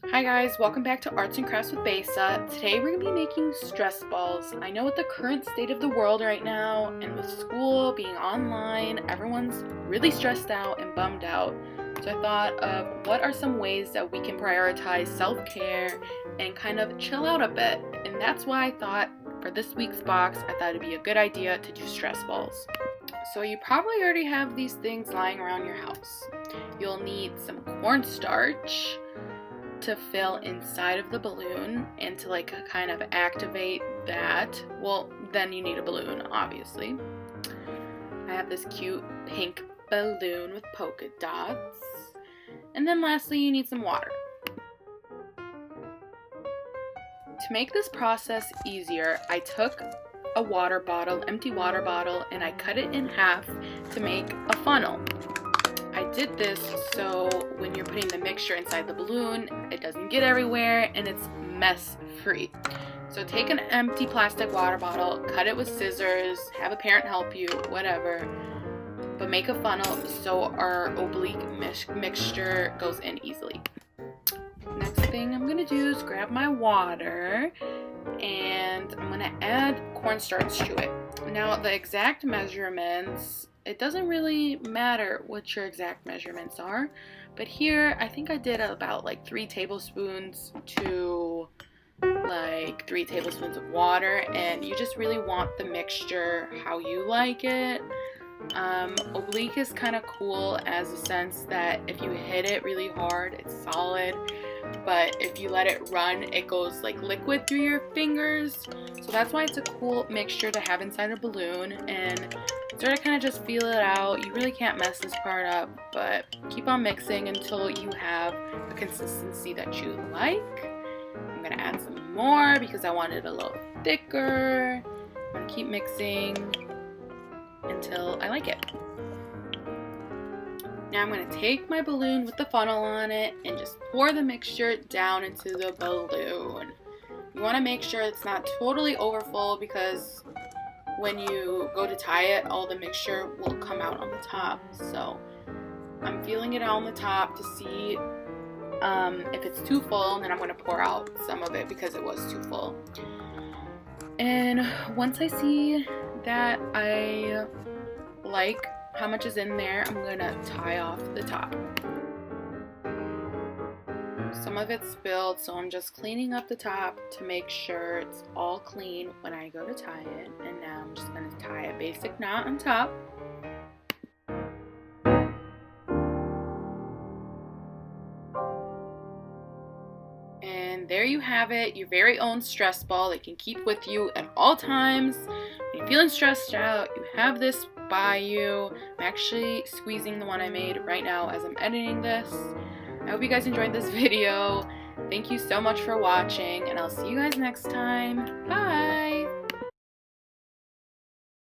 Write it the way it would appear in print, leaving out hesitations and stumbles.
Hi guys, welcome back to Arts and Crafts with Besa. Today we're going to be making stress balls. I know with the current state of the world right now and with school being online, everyone's really stressed out and bummed out. So I thought of what are some ways that we can prioritize self-care and kind of chill out a bit. And that's why I thought for this week's box, I thought it'd be a good idea to do stress balls. So you probably already have these things lying around your house. You'll need some cornstarch to fill inside of the balloon and to kind of activate that. Well, then you need a balloon, obviously. I have this cute pink balloon with polka dots. And then lastly, you need some water. To make this process easier, I took a water bottle, empty water bottle, and I cut it in half to make a funnel. I did this so when you're putting the mixture inside the balloon, it doesn't get everywhere and it's mess free. So take an empty plastic water bottle, cut it with scissors, have a parent help you, whatever, but make a funnel so our oblique mixture goes in easily. Next thing I'm gonna do is grab my water and I'm gonna add cornstarch to it. Now the exact measurements, it doesn't really matter what your exact measurements are, but here I think I did about 3 tablespoons to 3 tablespoons of water, and you just really want the mixture how you like it. Oblique is kind of cool as a sense that if you hit it really hard, it's solid, but if you let it run, it goes like liquid through your fingers. So that's why it's a cool mixture to have inside a balloon, and sort of kind of just feel it out. You really can't mess this part up, but keep on mixing until you have a consistency that you like. I'm gonna add some more because I want it a little thicker. I'm gonna keep mixing until I like it. Now I'm going to take my balloon with the funnel on it and just pour the mixture down into the balloon. You want to make sure it's not totally overfull because when you go to tie it, all the mixture will come out on the top. So I'm feeling it on the top to see if it's too full, and then I'm going to pour out some of it because it was too full. And once I see that I like how much is in there, I'm gonna tie off the top. Some of it's spilled, so I'm just cleaning up the top to make sure it's all clean when I go to tie it. And now I'm just gonna tie a basic knot on top. And there you have it, your very own stress ball that you can keep with you at all times. When you're feeling stressed out, you have this by you. I'm actually squeezing the one I made right now as I'm editing this. I hope you guys enjoyed this video. Thank you so much for watching, and I'll see you guys next time. Bye!